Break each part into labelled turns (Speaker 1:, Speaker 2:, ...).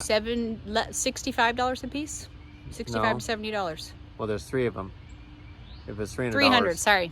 Speaker 1: $65 a piece? $65
Speaker 2: No.
Speaker 1: to $70.
Speaker 2: Well, there's 3 of them. If it's $300,
Speaker 1: 300, sorry.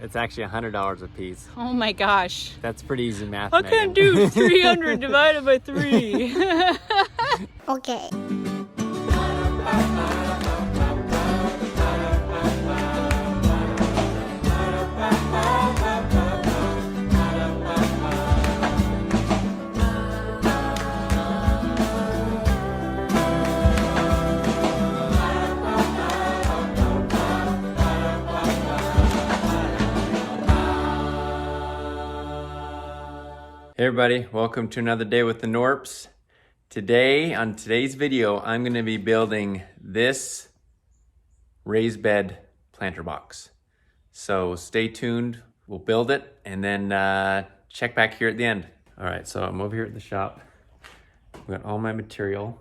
Speaker 2: it's actually $100 a piece.
Speaker 1: Oh my gosh.
Speaker 2: That's pretty easy math,
Speaker 1: I
Speaker 2: Megan.
Speaker 1: can't do 300 divided by 3.
Speaker 3: Okay.
Speaker 2: Hey everybody, welcome to another day with the Knorps. Today, on today's video, I'm going to be building this raised bed planter box. So stay tuned, we'll build it and then check back here at the end. All right, so I'm over here at the shop. I've got all my material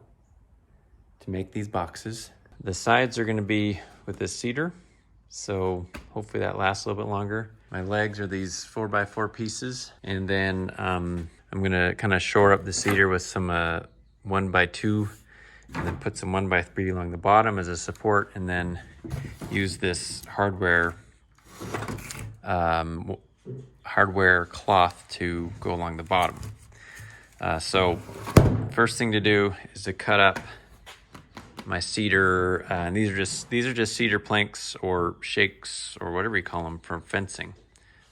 Speaker 2: to make these boxes. The sides are going to be with this cedar, so hopefully that lasts a little bit longer. My legs are these 4x4 pieces, and then I'm gonna kind of shore up the cedar with some 1x2, and then put some 1x3 along the bottom as a support, and then use this hardware cloth to go along the bottom. So first thing to do is to cut up my cedar, and these are just cedar planks or shakes or whatever you call them from fencing.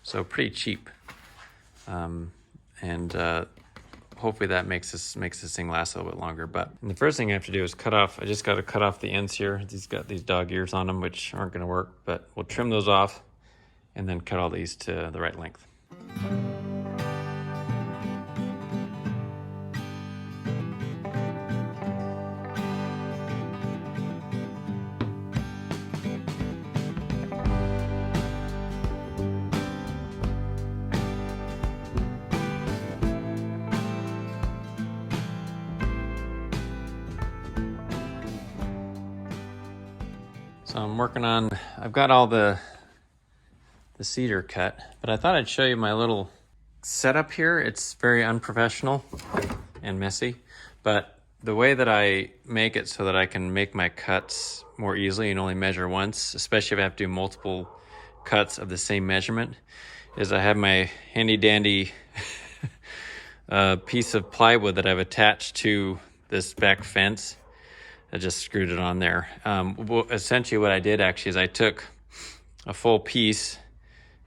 Speaker 2: So pretty cheap, and hopefully that makes this thing last a little bit longer. But the first thing I have to do is cut off. I just got to cut off the ends here. These got these dog ears on them, which aren't going to work, but we'll trim those off and then cut all these to the right length. So I'm working on, I've got all the cedar cut, but I thought I'd show you my little setup here. It's very unprofessional and messy, but the way that I make it so that I can make my cuts more easily and only measure once, especially if I have to do multiple cuts of the same measurement, is I have my handy dandy piece of plywood that I've attached to this back fence. I just screwed it on there. Essentially what I did actually is I took a full piece,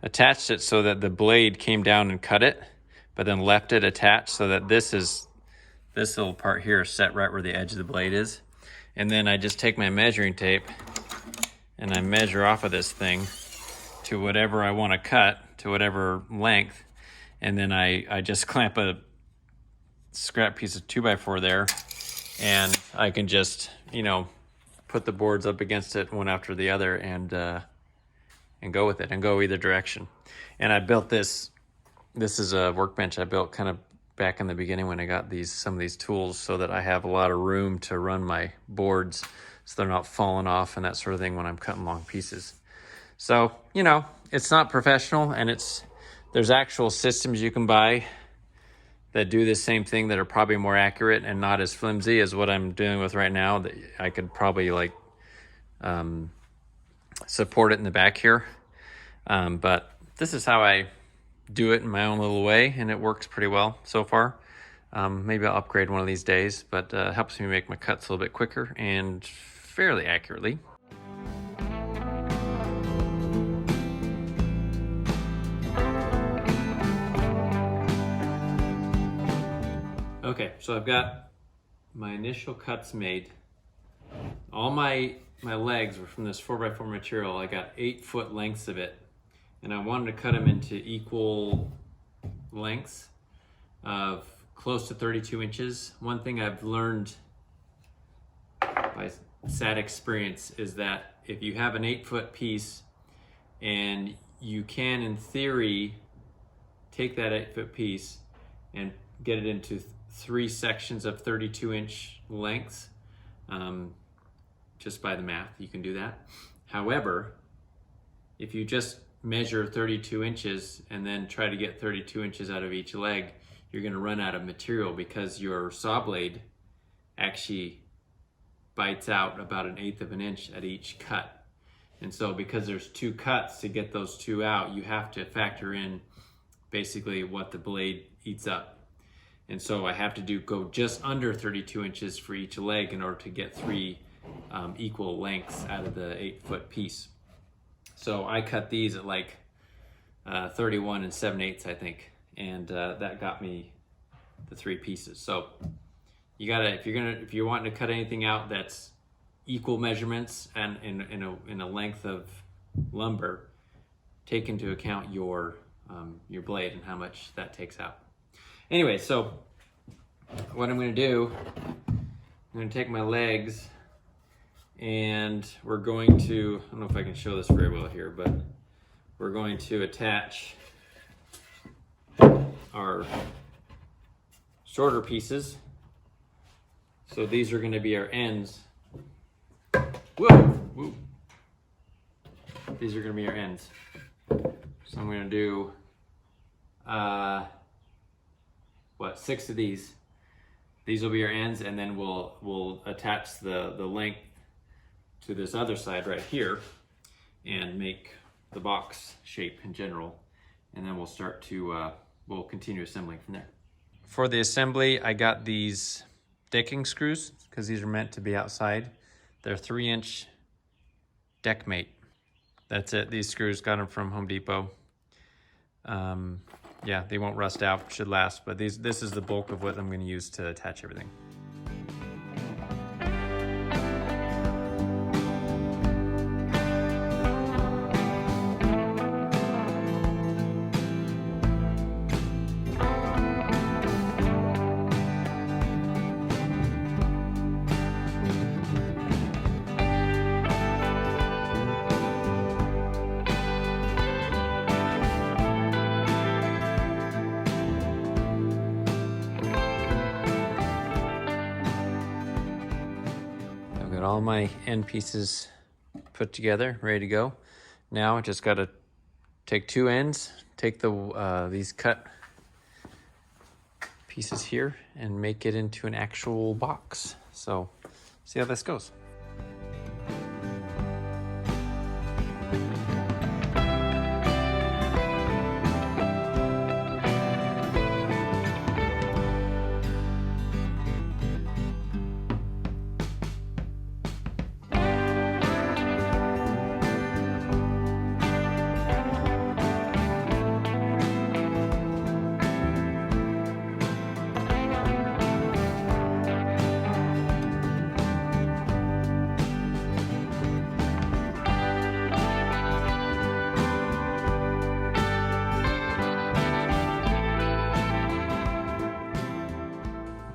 Speaker 2: attached it so that the blade came down and cut it, but then left it attached so that this little part here is set right where the edge of the blade is. And then I just take my measuring tape and I measure off of this thing to whatever I want to cut, to whatever length. And then I just clamp a scrap piece of 2x4 there. And I can just, put the boards up against it one after the other and go with it and go either direction. And I built this is a workbench I built kind of back in the beginning when I got some of these tools so that I have a lot of room to run my boards so they're not falling off and that sort of thing when I'm cutting long pieces. So, it's not professional, and there's actual systems you can buy that do the same thing that are probably more accurate and not as flimsy as what I'm dealing with right now. That I could probably support it in the back here. But this is how I do it in my own little way, and it works pretty well so far. Maybe I'll upgrade one of these days, but it helps me make my cuts a little bit quicker and fairly accurately. Okay, so I've got my initial cuts made. All my legs were from this 4x4 material. I got 8-foot lengths of it, and I wanted to cut them into equal lengths of close to 32 inches. One thing I've learned by sad experience is that if you have an 8-foot piece and you can, in theory, take that 8-foot piece and get it into 3 sections of 32-inch lengths, just by the math, you can do that. However, if you just measure 32 inches and then try to get 32 inches out of each leg, you're going to run out of material because your saw blade actually bites out about 1/8 of an inch at each cut. And so because there's 2 cuts, to get those 2 out, you have to factor in basically what the blade eats up. And so I have to go just under 32 inches for each leg in order to get 3 equal lengths out of the 8-foot piece. So I cut these at like 31 7/8, I think, and that got me the 3 pieces. So you gotta, if you're wanting to cut anything out that's equal measurements and in a length of lumber, take into account your blade and how much that takes out. Anyway, so what I'm going to do, I'm going to take my legs and we're going to, I don't know if I can show this very well here, but we're going to attach our shorter pieces. So these are going to be our ends. Whoa! These are going to be our ends. So I'm going to do 6 of these. These will be our ends, and then we'll attach the length to this other side right here and make the box shape in general. And then we'll start to we'll continue assembling from there. For the assembly, I got these decking screws because these are meant to be outside. They're 3-inch deck mate. That's it. These screws, got them from Home Depot. Yeah, they won't rust out, should last, but this is the bulk of what I'm going to use to attach everything. All my end pieces put together, ready to go. Now I just got to take 2 ends, take these cut pieces here and make it into an actual box. So see how this goes.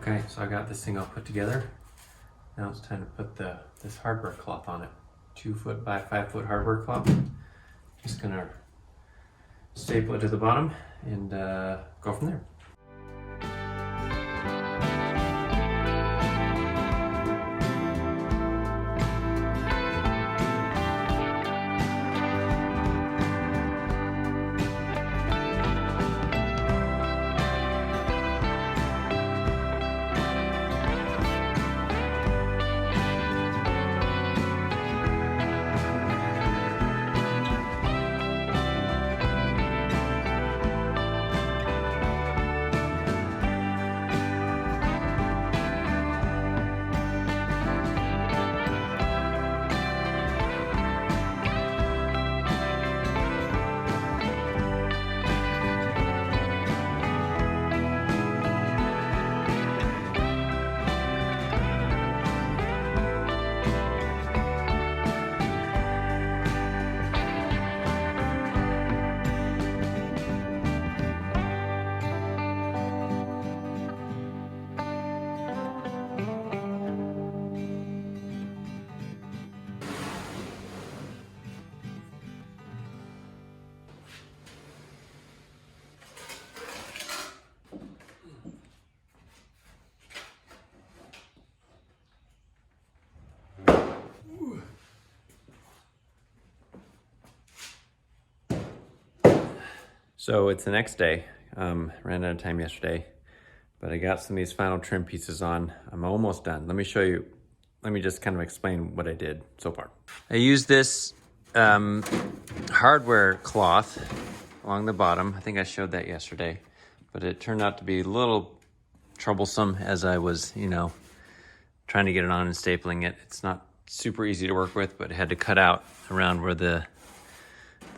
Speaker 2: Okay, so I got this thing all put together. Now it's time to put this hardware cloth on it. 2-foot by 5-foot hardware cloth. Just gonna staple it to the bottom and go from there. So it's the next day. Ran out of time yesterday. But I got some of these final trim pieces on. I'm almost done. Let me show you. Let me just kind of explain what I did so far. I used this hardware cloth along the bottom. I think I showed that yesterday, but it turned out to be a little troublesome as I was, you know, trying to get it on and stapling it. It's not super easy to work with, but I had to cut out around where the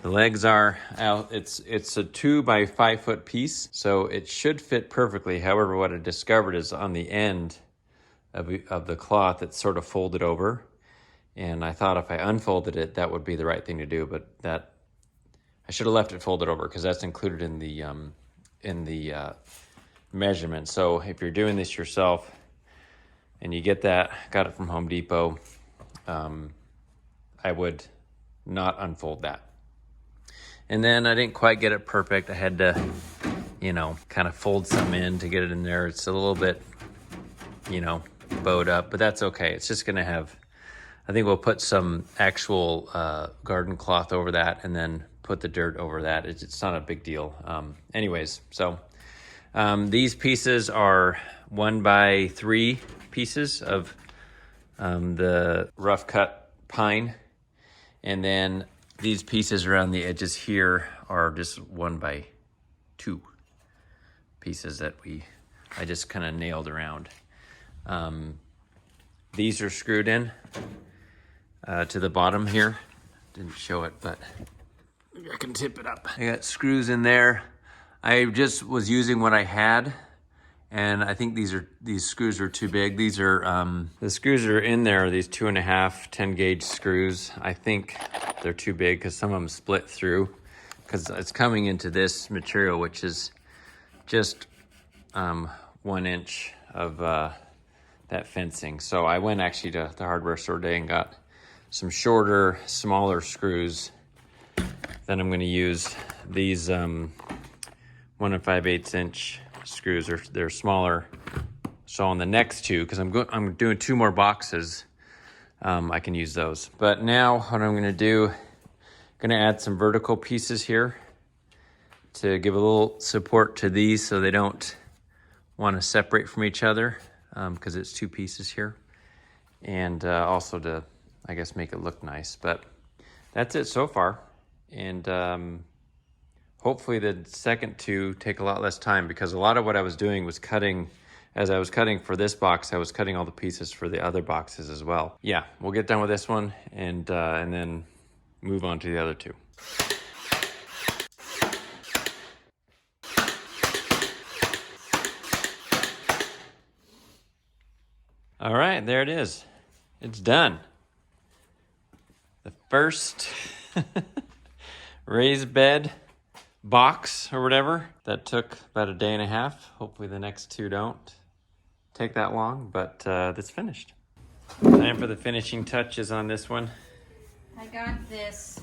Speaker 2: legs are out. It's a 2 by 5 foot piece, so it should fit perfectly. However, what I discovered is on the end of the cloth, it's sort of folded over. And I thought if I unfolded it, that would be the right thing to do, but that I should have left it folded over because that's included in the measurement. So if you're doing this yourself and you got it from Home Depot, I would not unfold that. And then I didn't quite get it perfect. I had to, you know, kind of fold some in to get it in there. It's a little bit, you know, bowed up, but that's okay. It's just gonna have, I think we'll put some actual garden cloth over that and then put the dirt over that. It's not a big deal. Anyways, so these pieces are 1 by 3 pieces of the rough cut pine. And then these pieces around the edges here are just 1 by 2 pieces that I just kind of nailed around. These are screwed in to the bottom here. Didn't show it, but I can tip it up. I got screws in there. I just was using what I had, and I think these screws are too big. These are the screws are in there. These 2.5 10 gauge screws. I think they're too big because some of them split through. Because it's coming into this material, which is just 1 inch of that fencing. So I went actually to the hardware store today and got some shorter, smaller screws. Then I'm going to use these 1 5/8 inch screws. They're smaller. So on the next 2, because I'm doing 2 more boxes, I can use those. But now what I'm going to do, I'm going to add some vertical pieces here to give a little support to these so they don't want to separate from each other, because it's 2 pieces here. And also to, I guess, make it look nice. But that's it so far. And hopefully the second 2 take a lot less time, because a lot of what I was doing was cutting. As I was cutting for this box, I was cutting all the pieces for the other boxes as well. Yeah, we'll get done with this one and then move on to the other 2. All right, there it is. It's done. The first raised bed box or whatever that took about a day and a half. Hopefully the next 2 don't take that long, but that's finished. Time for the finishing touches on this one.
Speaker 1: I got this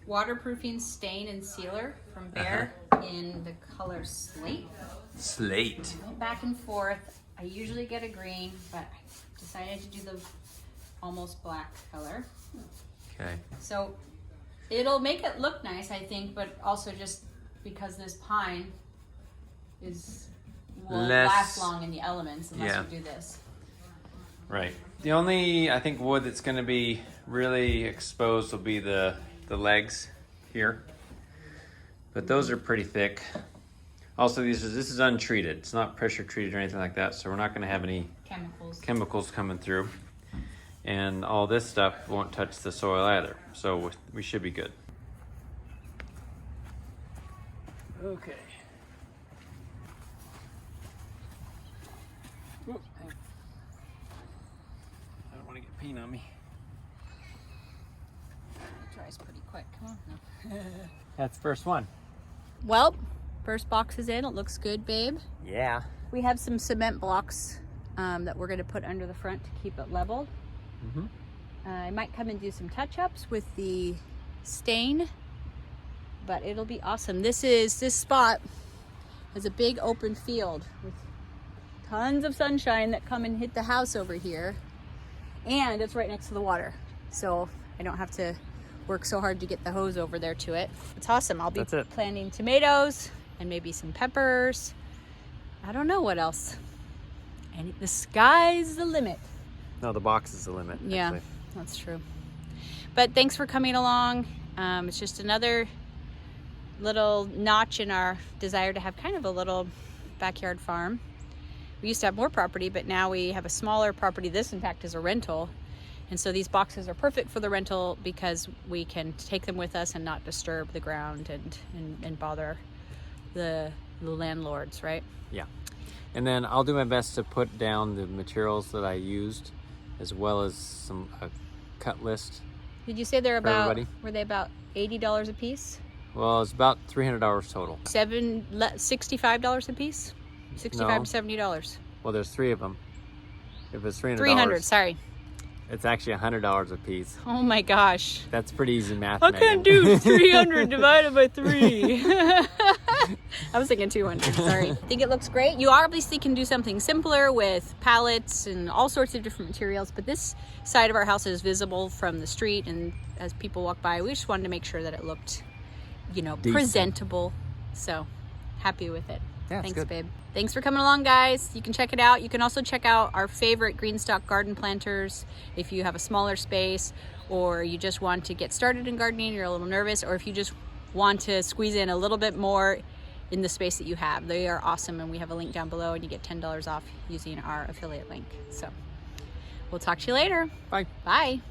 Speaker 1: waterproofing stain and sealer from Bear in the color slate.
Speaker 2: Slate.
Speaker 1: I went back and forth. I usually get a green, but I decided to do the almost black color.
Speaker 2: Okay.
Speaker 1: So it'll make it look nice, I think, but also just because this pine will last long in the elements unless we do this.
Speaker 2: Right. The only, I think, wood that's going to be really exposed will be the legs here. But those are pretty thick. Also, this is untreated. It's not pressure treated or anything like that, so we're not going to have any chemicals coming through. And all this stuff won't touch the soil either, so we should be good. Okay. I don't want to get paint on me.
Speaker 1: It dries pretty quick. Come on. No.
Speaker 2: That's the first one.
Speaker 1: Well, first box is in. It looks good, babe.
Speaker 2: Yeah.
Speaker 1: We have some cement blocks that we're going to put under the front to keep it level.
Speaker 2: Mm-hmm.
Speaker 1: I might come and do some touch-ups with the stain, but it'll be awesome. This spot has a big open field with tons of sunshine that come and hit the house over here, and it's right next to the water, so I don't have to work so hard to get the hose over there to it. It's awesome. I'll be planting tomatoes and maybe some peppers I don't know what else. And the sky's the limit.
Speaker 2: No, the box is the limit.
Speaker 1: Yeah,
Speaker 2: actually.
Speaker 1: that's true. But thanks for coming along. It's just another little notch in our desire to have kind of a little backyard farm. We used to have more property, but now we have a smaller property. This, in fact, is a rental. And so these boxes are perfect for the rental because we can take them with us and not disturb the ground and bother the landlords, right?
Speaker 2: Yeah. And then I'll do my best to put down the materials that I used, as well as a cut list.
Speaker 1: Did you say they're about,
Speaker 2: everybody.
Speaker 1: were they about $80 a piece?
Speaker 2: Well, it's about $300 total.
Speaker 1: $65 a piece? $65 to $70.
Speaker 2: Well, there's 3 of them. If it's $300,
Speaker 1: 300, sorry.
Speaker 2: it's actually $100 a piece.
Speaker 1: Oh my gosh.
Speaker 2: That's pretty easy math.
Speaker 1: I
Speaker 2: Megan.
Speaker 1: can't do 300 divided by 3. I was thinking 200, sorry. I think it looks great. You obviously can do something simpler with pallets and all sorts of different materials, but this side of our house is visible from the street, and as people walk by, we just wanted to make sure that it looked, you know,
Speaker 2: decent,
Speaker 1: presentable. So, happy with it.
Speaker 2: Yeah,
Speaker 1: Thanks,
Speaker 2: good.
Speaker 1: babe. Thanks for coming along, guys. You can check it out. You can also check out our favorite Greenstock garden planters if you have a smaller space, or you just want to get started in gardening, you're a little nervous, or if you just want to squeeze in a little bit more in the space that you have. They are awesome, and we have a link down below, and you get $10 off using our affiliate link. So we'll talk to you later.
Speaker 2: Bye.
Speaker 1: Bye.